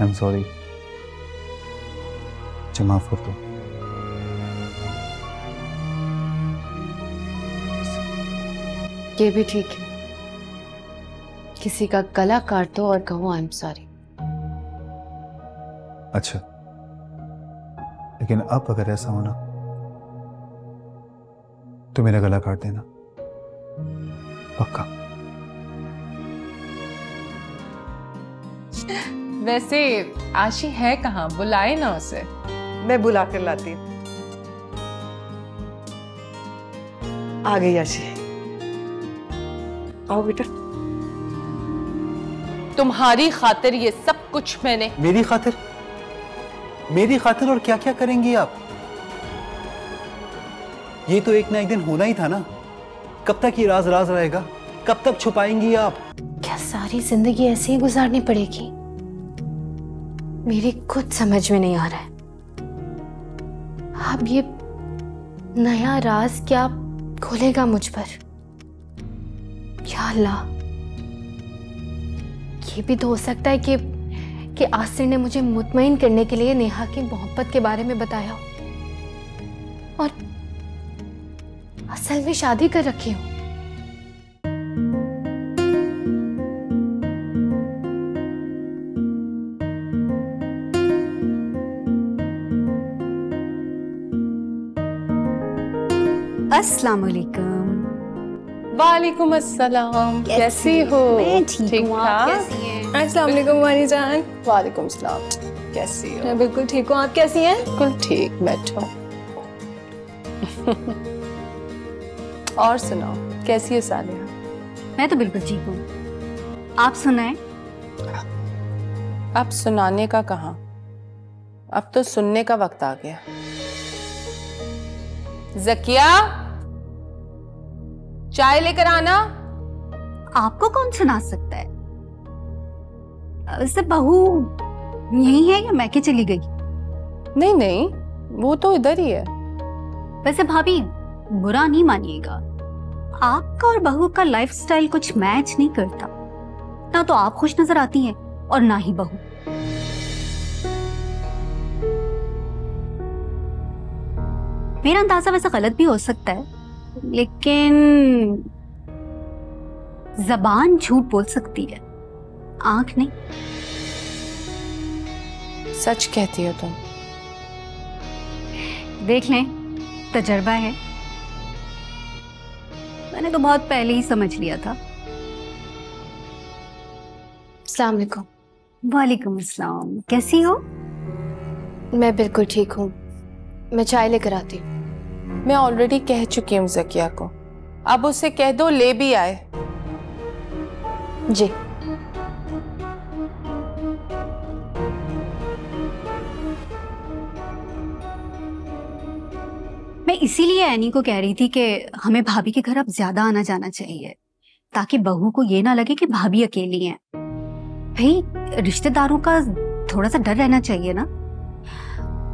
I am sorry, मुझे माफ कर दो। ये भी ठीक है, किसी का गला काट दो और कहो आई एम सॉरी। अच्छा, लेकिन अब अगर ऐसा होना तो मेरा गला काट देना, पक्का। वैसे आशी है कहाँ? बुलाए ना उसे। मैं बुला कर लाती हूँ। आ गई आशी, आओ बेटा। तुम्हारी खातिर ये सब कुछ मैंने। मेरी खातिर? मेरी खातिर और क्या क्या करेंगी आप? ये तो एक ना एक दिन होना ही था ना। कब तक ये राज राज रहेगा? कब तक छुपाएंगी आप? क्या सारी जिंदगी ऐसे ही गुजारनी पड़ेगी? मेरी खुद समझ में नहीं आ रहा है। अब ये नया राज क्या खोलेगा मुझ पर? या अल्लाह, ये भी तो हो सकता है कि आसिर ने मुझे मुतमईन करने के लिए नेहा की मोहब्बत के बारे में बताया और असल में शादी कर रखी हूं। अस्सलाम वालेकुम। वालेकुम अस्सलाम। कैसी हो? मैं ठीक हूँ, आप कैसी हैं? अस्सलाम वालेकुम वाली जान। वालेकुम सलाम। कैसी हो? मैं बिल्कुल ठीक हूँ, आप कैसी हैं? बिल्कुल ठीक, बैठो। और सुनाओ, कैसी है सालिहा? मैं तो बिल्कुल ठीक हूँ, आप सुनाएं। अब सुनाने का कहाँ, अब तो सुनने का वक्त आ गया। ज़किया, चाय लेकर आना। आपको कौन सुना सकता है? वैसे बहू यही है या मैके चली गई? नहीं नहीं, वो तो इधर ही है। वैसे भाभी बुरा नहीं मानिएगा, आपका और बहू का लाइफस्टाइल कुछ मैच नहीं करता। ना तो आप खुश नजर आती हैं और ना ही बहू। मेरा अंदाजा वैसे गलत भी हो सकता है, लेकिन जबान झूठ बोल सकती है, आंख नहीं। सच कहती हो तुम। देख लें, तजर्बा है। मैंने तो बहुत पहले ही समझ लिया था। अस्सलाम वालेकुम। वालेकुम अस्सलाम। कैसी हो? मैं बिल्कुल ठीक हूँ, मैं चाय लेकर आती हूँ। मैं ऑलरेडी कह चुकी हूँ ज़किया को, अब उसे कह दो ले भी आए। जी। मैं इसीलिए एनी को कह रही थी कि हमें भाभी के घर अब ज्यादा आना जाना चाहिए, ताकि बहू को ये ना लगे कि भाभी अकेली हैं। भाई रिश्तेदारों का थोड़ा सा डर रहना चाहिए ना।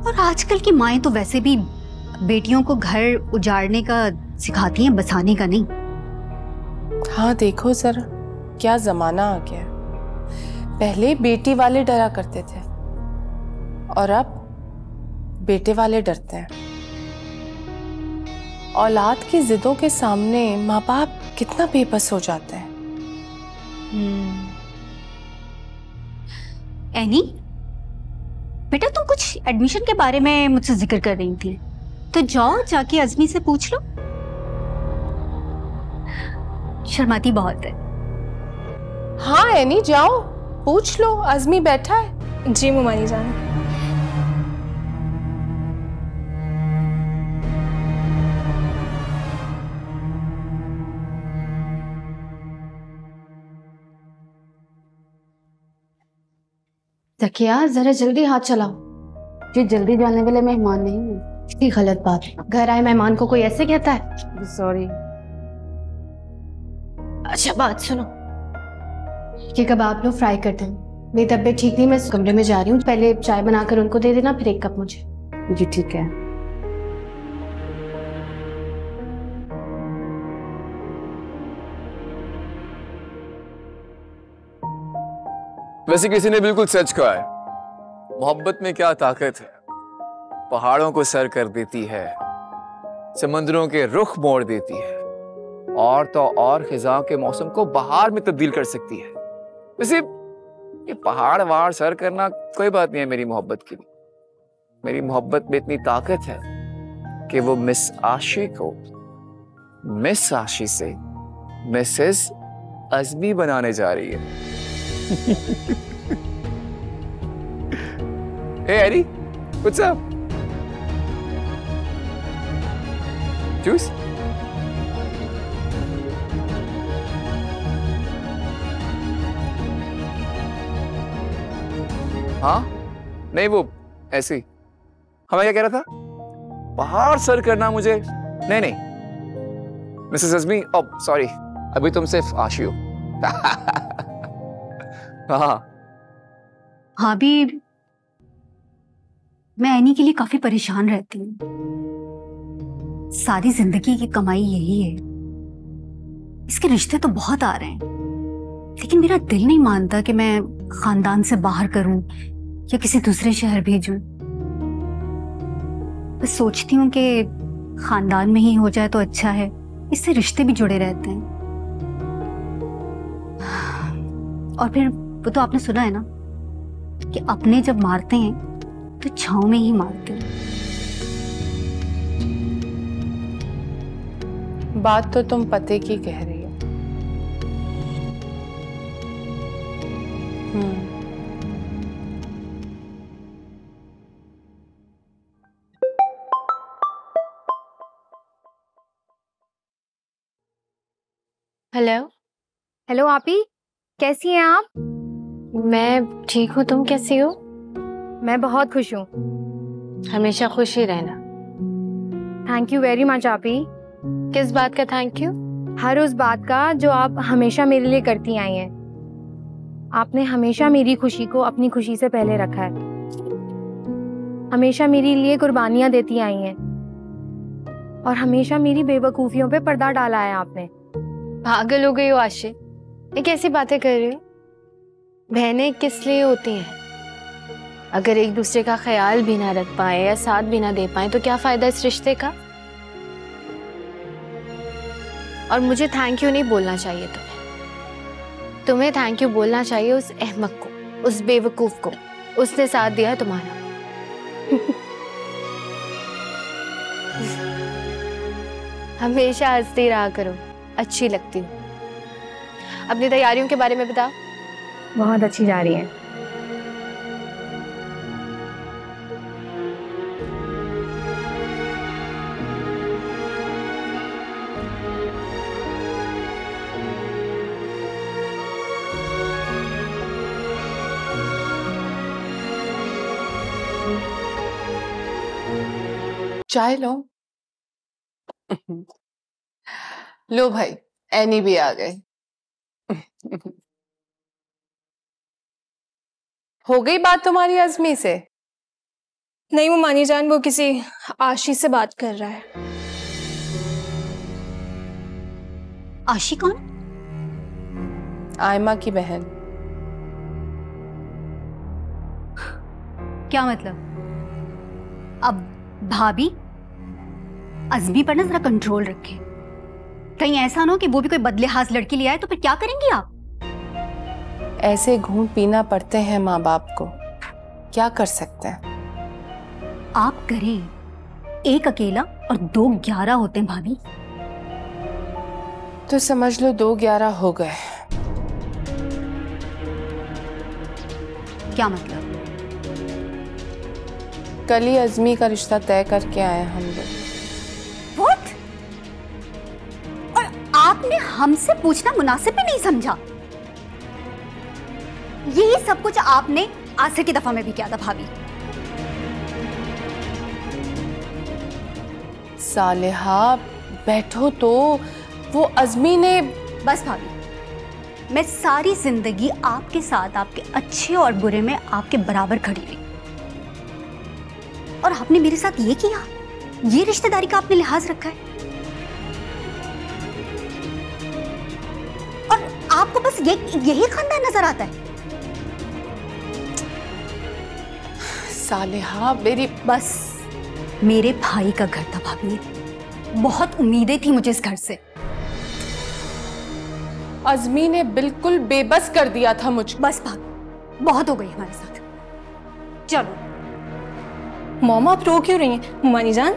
और आजकल की माएं तो वैसे भी बेटियों को घर उजाड़ने का सिखाती हैं, बसाने का नहीं। हाँ देखो जरा, क्या जमाना आ गया। पहले बेटी वाले डरा करते थे और अब बेटे वाले डरते हैं। औलाद की जिदों के सामने माँ बाप कितना बेबस हो जाते हैं। एनी बेटा, तुम कुछ एडमिशन के बारे में मुझसे जिक्र कर रही थी, तो जाओ जाके अज़मी से पूछ लो। शर्माती बहुत है। हाँ एनी, जाओ पूछ लो, अज़मी बैठा है। जी मुमानी जान। ज़किया, जरा जल्दी हाथ चलाओ। ये जल्दी जाने वाले मेहमान नहीं है। इतनी गलत बात है, घर आए मेहमान को कोई ऐसे कहता है? सॉरी। अच्छा बात सुनो, ये कबाब लो, फ्राई कर दें। मेरी तबीयत ठीक नहीं, मैं कमरे में जा रही हूँ। पहले चाय बनाकर उनको दे देना, फिर एक कप मुझे। जी ठीक है। वैसे किसी ने बिल्कुल सच कहा है, मोहब्बत में क्या ताकत है, पहाड़ों को सर कर देती है, समंदरों के रुख मोड़ देती है, और तो और खिजाओं के मौसम को बहार में तब्दील कर सकती है। वैसे ये पहाड़ वहाड़ सर करना कोई बात नहीं है मेरी मोहब्बत की। मेरी मोहब्बत में इतनी ताकत है कि वो मिस आशी को मिस आशी से मिसेस अज़मी बनाने जा रही है। Hey Eddie, what's up? Juice? हाँ? नहीं, वो ऐसे ही। हाँ, मैं क्या कह रहा था? पहाड़ सर करना मुझे नहीं मिसेस अज़मी, ओह सॉरी, अभी तुम सिर्फ आशी हो। हाँ हाँ भी मैं एनी के लिए काफी परेशान रहती हूँ। सारी जिंदगी की कमाई यही है। इसके रिश्ते तो बहुत आ रहे हैं, लेकिन मेरा दिल नहीं मानता कि मैं खानदान से बाहर करूं या किसी दूसरे शहर भेजूं। बस सोचती हूँ कि खानदान में ही हो जाए तो अच्छा है, इससे रिश्ते भी जुड़े रहते हैं। और फिर वो तो आपने सुना है ना कि अपने जब मारते हैं तो छांव में ही मारते हैं। बात तो तुम पते की कह रही हो। हेलो। हेलो आपी, कैसी हैं आप? मैं ठीक हूँ, तुम कैसी हो? मैं बहुत खुश हूँ। हमेशा खुश ही रहना। थैंक यू वेरी मच आपी। किस बात का थैंक यू? हर उस बात का जो आप हमेशा मेरे लिए करती आई हैं। आपने हमेशा मेरी खुशी को अपनी खुशी से पहले रखा है, हमेशा मेरे लिए कुर्बानियां देती आई हैं, और हमेशा मेरी बेवकूफियों पे पर्दा डाला है आपने। पागल हो गई हो आशी, ये कैसी बातें कर रही हो? बहनें किस लिए होती हैं? अगर एक दूसरे का ख्याल भी ना रख पाए या साथ भी ना दे पाए तो क्या फायदा इस रिश्ते का? और मुझे थैंक यू नहीं बोलना चाहिए तुम्हें थैंक यू बोलना चाहिए उस अहमक को, उस बेवकूफ को। उसने साथ दिया है तुम्हारा। हमेशा हंसती रहा करो, अच्छी लगती हूँ। अपनी तैयारियों के बारे में बताओ। बहुत अच्छी जा रही है। चाय लो। लो भाई, एनी भी आ गए। हो गई बात तुम्हारी अज़मी से? नहीं मुमानी जान, वो किसी आशी से बात कर रहा है। आशी कौन? आयमा की बहन। क्या मतलब? अब भाभी अज़मी पर ना जरा कंट्रोल रखे, कहीं ऐसा ना हो कि वो भी कोई बदलेहाज लड़की ले आए तो फिर क्या करेंगी आप? ऐसे घूंट पीना पड़ते हैं माँ बाप को, क्या कर सकते हैं? आप करें, एक अकेला और 2 11 होते हैं भाभी। तो समझ लो 2 11 हो गए। क्या मतलब? कल ही अज़मी का रिश्ता तय करके आए हम लोग। What? और आपने हमसे पूछना मुनासिब भी नहीं समझा? यही सब कुछ आपने आसिर की दफा में भी किया था भाभी। सालेहा बैठो तो, वो अज़मी ने। बस भाभी, मैं सारी जिंदगी आपके साथ, आपके अच्छे और बुरे में आपके बराबर खड़ी रही, और आपने मेरे साथ ये किया? ये रिश्तेदारी का आपने लिहाज रखा है? और आपको बस यही खानदान नजर आता है? सालेहा मेरी बस, मेरे भाई का घर था भाभी, बहुत उम्मीदें थी मुझे इस घर से। अज़मी ने बिल्कुल बेबस कर दिया था मुझको। बस भाभी, बहुत हो गई हमारे साथ, चलो। मॉम आप रो क्यों रही हैं हुमानी जान?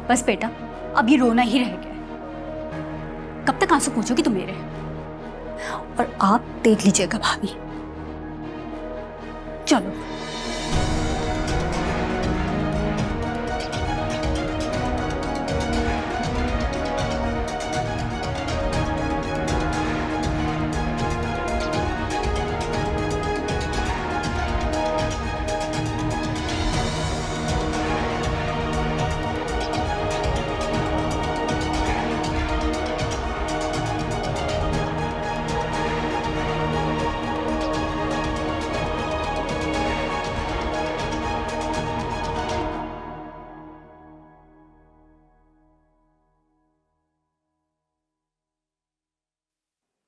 बस बेटा, अभी रोना ही रह गया है। कब तक आंसू पूछोगी तुम मेरे? और आप देख लीजिएगा भाभी, चलो।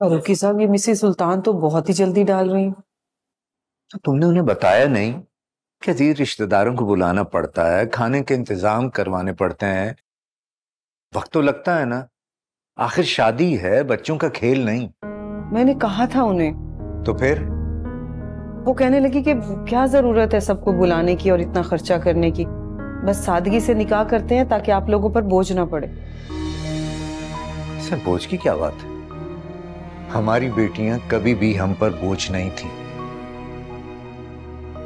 रुकी साहब, ये मिसेस सुल्तान तो बहुत ही जल्दी डाल रही हैं। तो तुमने उन्हें बताया नहीं कि अजीज रिश्तेदारों को बुलाना पड़ता है, खाने के इंतजाम करवाने पड़ते हैं, वक्त तो लगता है ना। आखिर शादी है, बच्चों का खेल नहीं। मैंने कहा था उन्हें। तो फिर वो कहने लगी कि क्या जरूरत है सबको बुलाने की और इतना खर्चा करने की, बस सादगी से निकाह करते हैं ताकि आप लोगों पर बोझ ना पड़े। सर बोझ की क्या बात है? हमारी बेटियां कभी भी हम पर बोझ नहीं थी।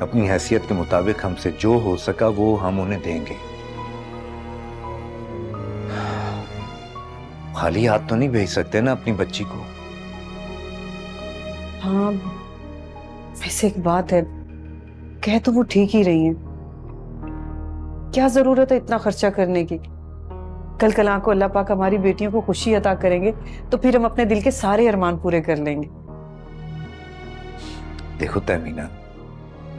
अपनी हैसियत के मुताबिक हमसे जो हो सका वो हम उन्हें देंगे। खाली हाथ तो नहीं भेज सकते ना अपनी बच्ची को। हाँ, वैसे एक बात है, कह तो वो ठीक ही रही हैं। क्या जरूरत है इतना खर्चा करने की? कल कल को अल्लाह पाक हमारी बेटियों को खुशी अता करेंगे तो फिर हम अपने दिल के सारे अरमान पूरे कर लेंगे। देखो तहमीना,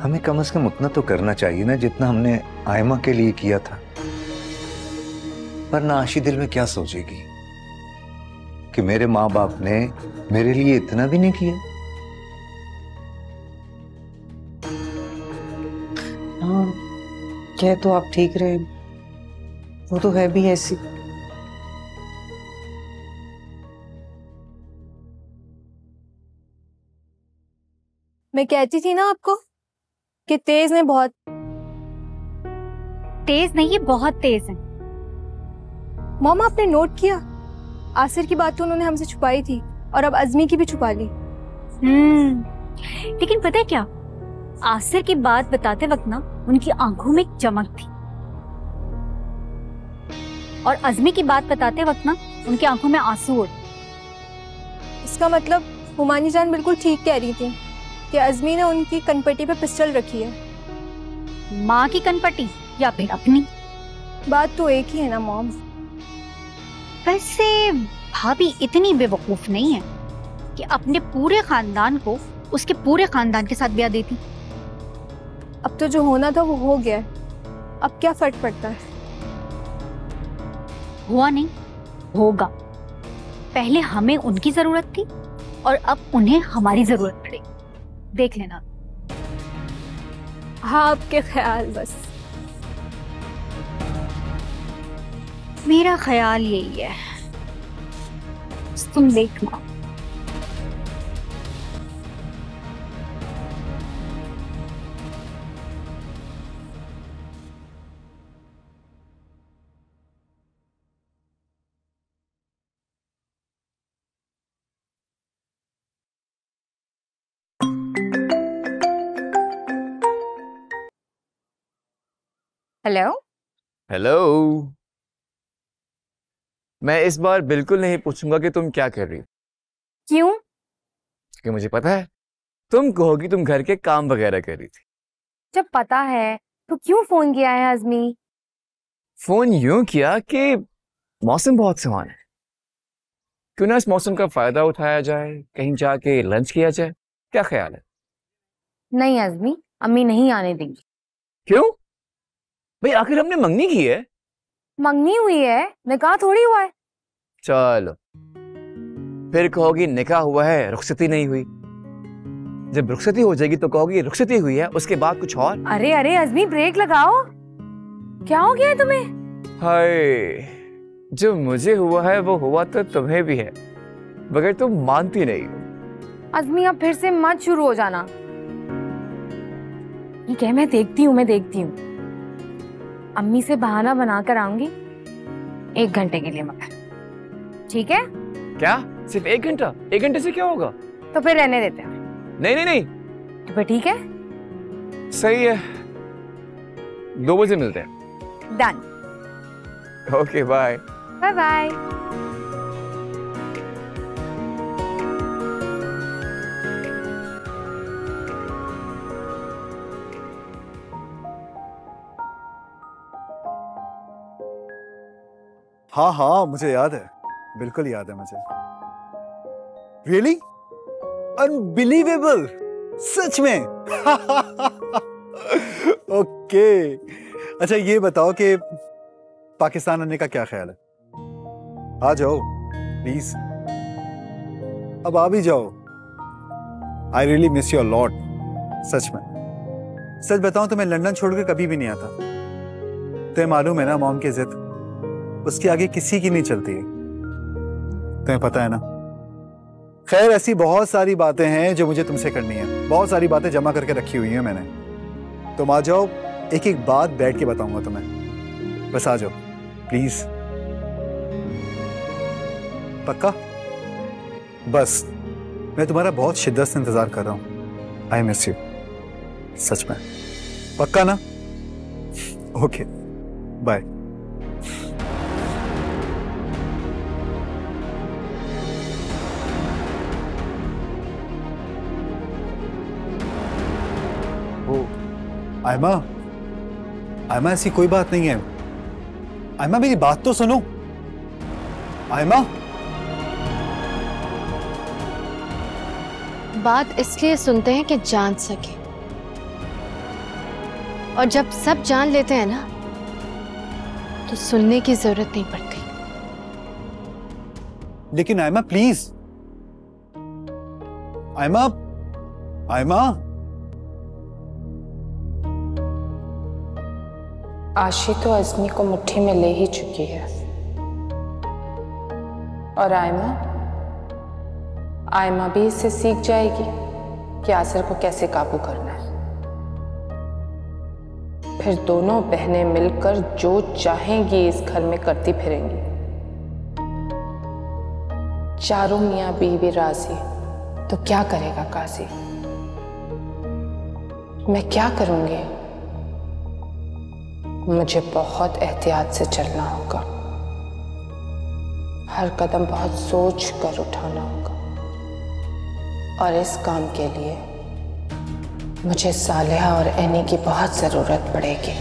हमें कम से कम उतना तो करना चाहिए ना जितना हमने आयमा के लिए किया था। वरना आशी दिल में क्या सोचेगी कि मेरे माँ बाप ने मेरे लिए इतना भी नहीं किया। हाँ, कह तो आप ठीक रहे, वो तो है भी ऐसी। मैं कहती थी ना आपको कि तेज ने बहुत। तेज नहीं, ये बहुत तेज है। मॉम आपने नोट किया, आसिर की बात तो उन्होंने हमसे छुपाई थी और अब अज़मी की भी छुपा ली। लेकिन पता है क्या, आसिर की बात बताते वक्त ना उनकी आंखों में एक चमक थी, और अज़मी की बात बताते वक्त ना उनकी आंखों में आंसू उड़े। इसका मतलब हुमानी जान बिल्कुल ठीक कह रही थी कि अज़मी ने उनकी कनपट्टी पे पिस्टल रखी है। माँ की कनपट्टी या फिर अपनी? बात तो एक ही है ना मॉम। वैसे भाभी इतनी बेवकूफ नहीं है कि अपने पूरे खानदान को उसके पूरे खानदान के साथ ब्याह देती। अब तो जो होना था वो हो गया है, अब क्या फर्क पड़ता है? हुआ नहीं, होगा। पहले हमें उनकी जरूरत थी और अब उन्हें हमारी जरूरत पड़ेगी, देख लेना। हाँ, आपके ख्याल बस। मेरा ख्याल यही है, तुम देखना। हेलो। हेलो। मैं इस बार बिल्कुल नहीं पूछूंगा कि तुम क्या कर रही हो। क्यों? क्योंकि मुझे पता है तुम कहोगी तुम घर के काम वगैरह कर रही थी। जब पता है तो क्यों फोन किया है अज़मी? फोन यूं किया कि मौसम बहुत सुहाना है, क्यों ना इस मौसम का फायदा उठाया जाए, कहीं जाके लंच किया जाए। क्या ख्याल है? नहीं अज़मी, अम्मी नहीं आने देंगी। क्यों भाई? आखिर हमने मंगनी की है। मंगनी हुई है, निकाह थोड़ी हुआ है। चलो फिर कहोगी निकाह हुआ है, रुखसती नहीं हुई। जब रुखसती हो जाएगी तो कहोगी रुखसती हुई है, उसके बाद कुछ और। अरे अरे अजमी, ब्रेक लगाओ। क्या हो गया है तुम्हें? हाय, जो मुझे हुआ है वो हुआ तो तुम्हें भी है, मगर तुम मानती नहीं हो। अजमी अब फिर से मत शुरू हो जाना। ठीक है, मैं देखती हूँ। अम्मी से बहाना बनाकर आऊंगी 1 घंटे के लिए, मगर ठीक है? क्या सिर्फ 1 घंटा? 1 घंटे से क्या होगा? तो फिर रहने देते हैं। नहीं, तो फिर ठीक है, सही है, 2 बजे मिलते हैं। Done. Okay, bye bye bye. हाँ हाँ, मुझे याद है, बिल्कुल याद है मुझे। रियली? अनबिलीवेबल, सच में। ओके, अच्छा ये बताओ कि पाकिस्तान आने का क्या ख्याल है? आ जाओ प्लीज, अब आ भी जाओ। I really miss you a lot, सच में। सच बताऊं तो मैं लंदन छोड़कर कभी भी नहीं आता। तुम्हें मालूम है ना, मॉम की जिद उसके आगे किसी की नहीं चलती है, तुम्हें पता है ना। खैर, ऐसी बहुत सारी बातें हैं जो मुझे तुमसे करनी है, बहुत सारी बातें जमा करके रखी हुई हैं मैंने। तुम आ जाओ, एक एक बात बैठ के बताऊंगा तुम्हें, बस आ जाओ प्लीज। पक्का? बस मैं तुम्हारा बहुत शिद्दत से इंतजार कर रहा हूं। आई मिस यू, सच में। पक्का ना? Okay, bye. आयमा, आयमा ऐसी कोई बात नहीं है। आयमा मेरी बात तो सुनो। आयमा, बात इसलिए सुनते हैं कि जान सके, और जब सब जान लेते हैं ना तो सुनने की जरूरत नहीं पड़ती। लेकिन आयमा प्लीज। आयमा, आयमा। आशी तो अज़मी को मुट्ठी में ले ही चुकी है, और आयमा भी इससे सीख जाएगी कि आसिर को कैसे काबू करना है। फिर दोनों बहनें मिलकर जो चाहेंगी इस घर में करती फिरेंगी। चारों मियां बीवी राजी तो क्या करेगा काजी? मैं क्या करूंगी? मुझे बहुत एहतियात से चलना होगा, हर कदम बहुत सोच कर उठाना होगा, और इस काम के लिए मुझे सालेहा और एनी की बहुत जरूरत पड़ेगी।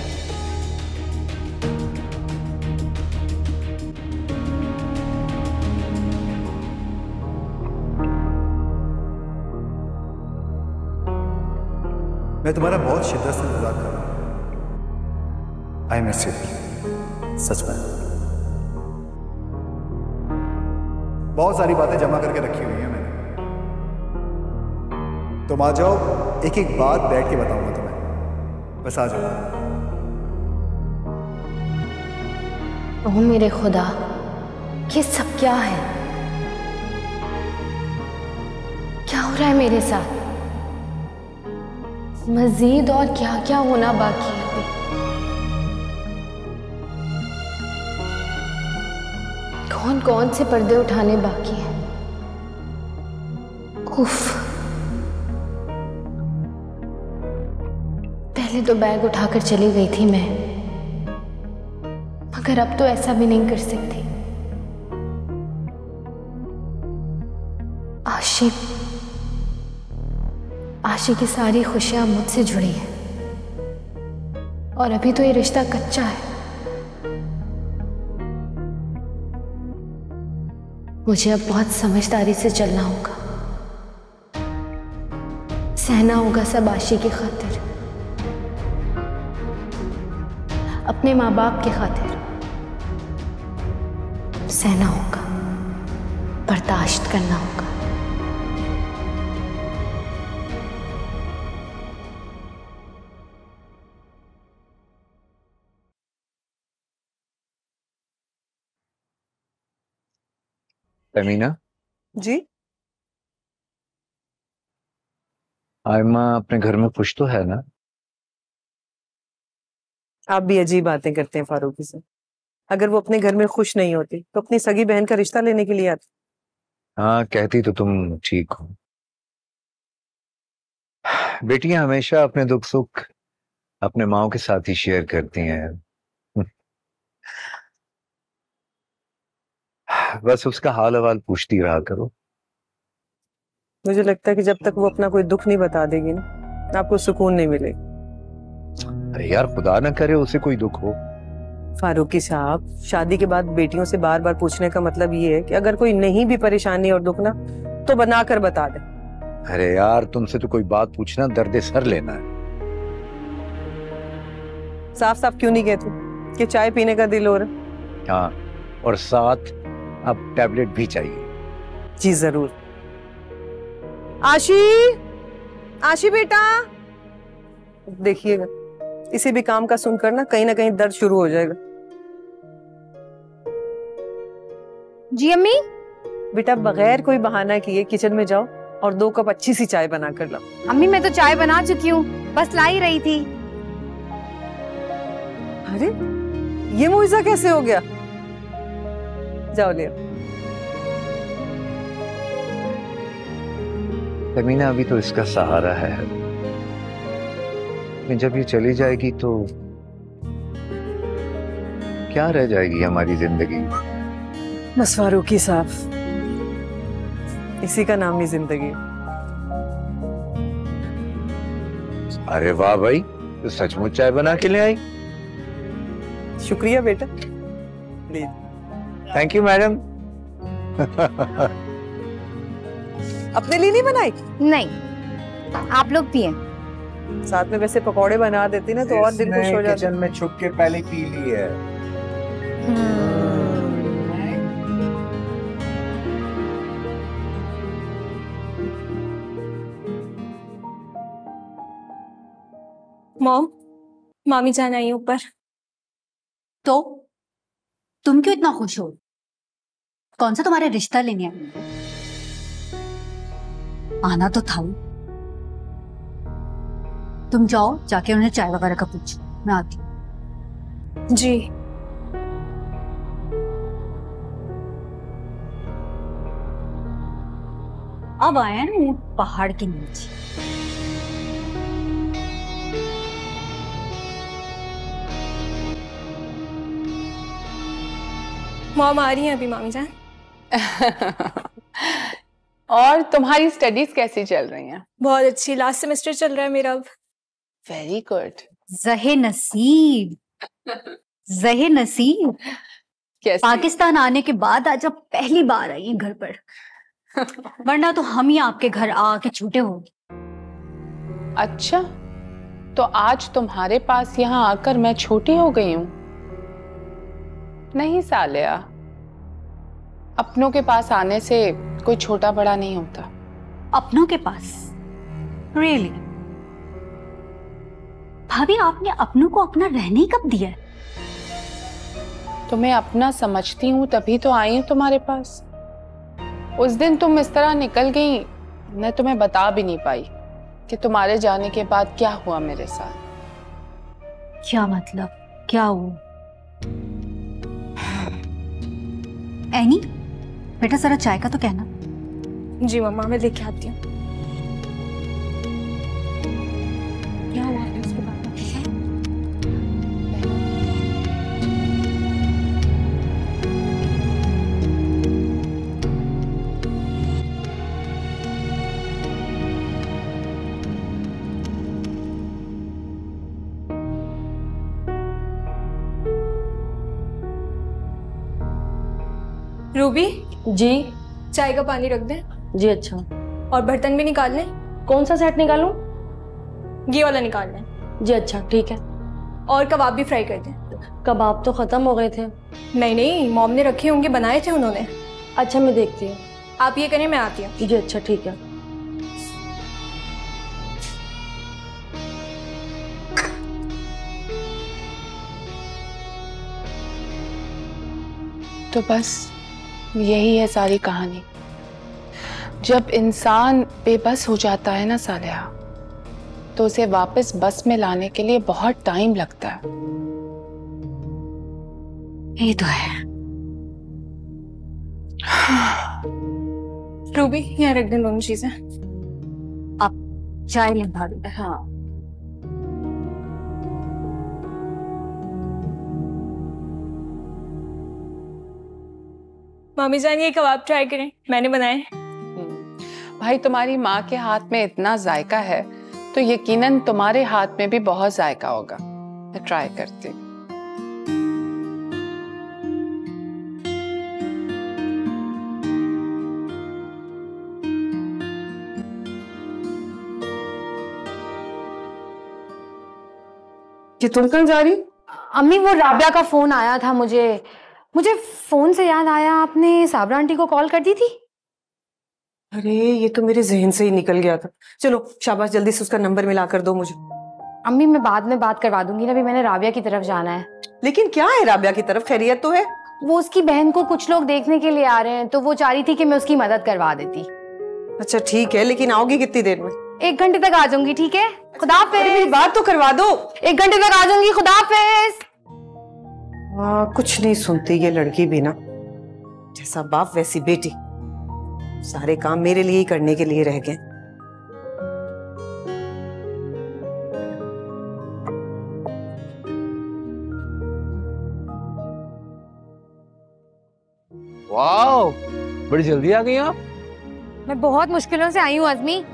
मैं तुम्हारा बहुत शिद्दत से इंतजार कर रहा हूं। आई मिस यू, सच में। बहुत सारी बातें जमा करके रखी हुई हैं मैंने। तुम आ जाओ, एक एक बात बैठ के बताऊंगा तुम्हें, बस आ जाओ। ओह मेरे खुदा, ये सब क्या है? क्या हो रहा है मेरे साथ? मजीद और क्या क्या होना बाकी है अभी? कौन कौन से पर्दे उठाने बाकी हैं? उफ, पहले तो बैग उठाकर चली गई थी मैं, मगर अब तो ऐसा भी नहीं कर सकती। आशी की सारी खुशियां मुझसे जुड़ी हैं, और अभी तो ये रिश्ता कच्चा है। मुझे अब बहुत समझदारी से चलना होगा, सहना होगा सब आशी की खातिर, अपने माँ बाप की खातिर सहना होगा, बर्दाश्त करना होगा। तमीना, जी। आयमा अपने घर में खुश तो है ना? आप भी अजीब बातें करते हैं फारूकी से। अगर वो अपने घर में खुश नहीं होती तो अपनी सगी बहन का रिश्ता लेने के लिए आती। हाँ, कहती तो तुम ठीक हो। बेटियां हमेशा अपने दुख सुख अपने माओ के साथ ही शेयर करती हैं। बस उसका हाल अहवाल पूछती रहा करो। मुझे लगता है कि जब तक वो अपना कोई दुख नहीं बता देगी ना, आपको सुकून नहीं मिलेगा। अरे यार, खुदा ना करे उसे कोई दुख हो। फारूकी साहब, शादी के बाद बेटियों से बार बार पूछने का मतलब ये है कि अगर कोई नहीं भी परेशानी और दुख ना, तो बनाकर बता दे। अरे यार, तुमसे तो कोई बात पूछना दर्द सर लेना है। साफ साफ क्यों नहीं कहते कि चाय पीने का दिल हो रहा? हाँ, और साथ अब टैबलेट भी चाहिए। जी जरूर। आशी, आशी बेटा, देखिएगा इसी भी काम का सुनकर ना कहीं दर्द शुरू हो जाएगा। जी अम्मी। बेटा बगैर कोई बहाना किए किचन में जाओ और 2 कप अच्छी सी चाय बना कर लाओ। अम्मी मैं तो चाय बना चुकी हूँ, बस ला ही रही थी। अरे ये मुआवजा कैसे हो गया? जाओ ले। तमीना, अभी तो इसका सहारा है, जब ये चली जाएगी तो क्या रह जाएगी हमारी जिंदगी? बस फारूकी साहब, इसी का नाम ही जिंदगी। अरे वाह भाई, तो सचमुच चाय बना के ले आई। शुक्रिया बेटा। Thank you madam. अपने लिए नहीं बनाई? नहीं, आप लोग पिए। साथ में वैसे पकौड़े बना देती ना तो और दिल खुश हो जाता। किचन में छुप के पहले पी ली है। मॉम, मामी जान आई ऊपर। तो तुम क्यों इतना खुश हो? कौन सा तुम्हारे रिश्ता लेने आई? आना तो था। तुम जाओ, जाके उन्हें चाय वगैरह का पूछो, मैं आती हूँ। जी। अब आया ना ऊंट पहाड़ के नीचे। मॉम आ रही है अभी मामी जान। और तुम्हारी स्टडीज कैसी चल रही हैं? बहुत अच्छी, लास्ट सेमेस्टर चल रहा है मेरा अब। Very good. ज़हे नसीब, ज़हे नसीब। कैसी? पाकिस्तान आने के बाद आज आप पहली बार आई हैं घर पर, वरना तो हम ही आपके घर आके छूटे होंगे। अच्छा, तो आज तुम्हारे पास यहाँ आकर मैं छोटी हो गई हूँ? नहीं सालिया, अपनों के पास आने से कोई छोटा बड़ा नहीं होता। अपनों के पास? रियली? भाभी, आपने अपनों को अपना रहने ही कब दिया है? तुम्हें अपना समझती हूँ तभी तो आई हूँ तुम्हारे पास। उस दिन तुम इस तरह निकल गई, मैं तुम्हें बता भी नहीं पाई कि तुम्हारे जाने के बाद क्या हुआ मेरे साथ। क्या मतलब, क्या हुआ? एनी, बेटा जरा चाय का तो कहना। जी मम्मा, मैं लेके आती हूँ। क्या हुआ फिर उसके बाद? रूबी जी। चाय का पानी रख दे। जी अच्छा। और बर्तन भी निकाल लें। कौन सा सेट निकालूं? ये वाला निकाल लें। जी अच्छा, ठीक है। और कबाब भी फ्राई कर दें। कबाब तो खत्म हो गए थे। नहीं नहीं, मॉम ने रखे होंगे, बनाए थे उन्होंने। अच्छा, मैं देखती हूँ। आप ये करें, मैं आती हूँ। जी अच्छा, ठीक है। तो बस यही है सारी कहानी। जब इंसान बेबस हो जाता है ना सालिहा, तो उसे वापस बस में लाने के लिए बहुत टाइम लगता है। ये तो है। रूबी, यहाँ रख दें दोनों चीजें। आप चाय लें भाभी। हाँ, मामी जान ये कबाब ट्राई करें, मैंने बनाए। भाई तुम्हारी माँ के हाथ में इतना जायका है तो यकीनन तुम्हारे हाथ में भी बहुत जायका होगा। मैं ट्राई करती हूँ। कि तुम कहाँ जा रही? अम्मी वो राबिया का फोन आया था मुझे फोन से याद आया, आपने साबरा आंटी को कॉल कर दी थी? अरे ये तो मेरे जहन से ही निकल गया था। चलो शाबाश, जल्दी से उसका नंबर मिला कर दो मुझे। अम्मी मैं बाद में बात करवा दूंगी ना, अभी मैंने राबिया की तरफ जाना है। लेकिन क्या है राबिया की तरफ, खैरियत तो है? वो उसकी बहन को कुछ लोग देखने के लिए आ रहे हैं, तो वो चाह रही थी कि मैं उसकी मदद करवा देती। अच्छा ठीक है, लेकिन आओगी कितनी देर में? 1 घंटे तक आ जाऊंगी, ठीक है? खुदा हाफिज। मेरी बात तो करवा दो। 1 घंटे तक आ जाऊंगी, खुदा हाफिज। कुछ नहीं सुनती ये लड़की भी ना, जैसा बाप वैसी बेटी। सारे काम मेरे लिए ही करने के लिए रह गए। वाओ, बड़ी जल्दी आ गई आप। मैं बहुत मुश्किलों से आई हूँ अज़मी।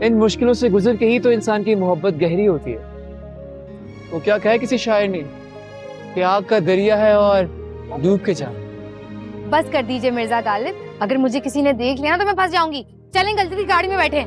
इन मुश्किलों से गुजर के ही तो इंसान की मोहब्बत गहरी होती है। वो क्या कहा किसी शायर ने कि आग का दरिया है और डूब के जा। बस कर दीजिए मिर्जा गालिब, अगर मुझे किसी ने देख लिया ना तो मैं फंस जाऊंगी। चलें जल्दी से गाड़ी में बैठे।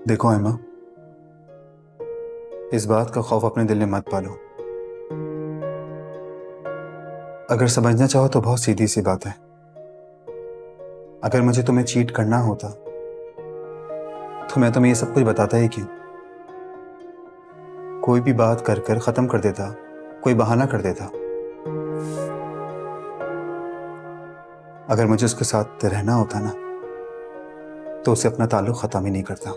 देखो एमा, इस बात का खौफ अपने दिल में मत पालो। अगर समझना चाहो तो बहुत सीधी सी बात है। अगर मुझे तुम्हें चीट करना होता तो मैं तुम्हें ये सब कुछ बताता ही क्यों? कोई भी बात कर कर खत्म कर देता, कोई बहाना कर देता। अगर मुझे उसके साथ रहना होता ना तो उसे अपना ताल्लुक खत्म ही नहीं करता।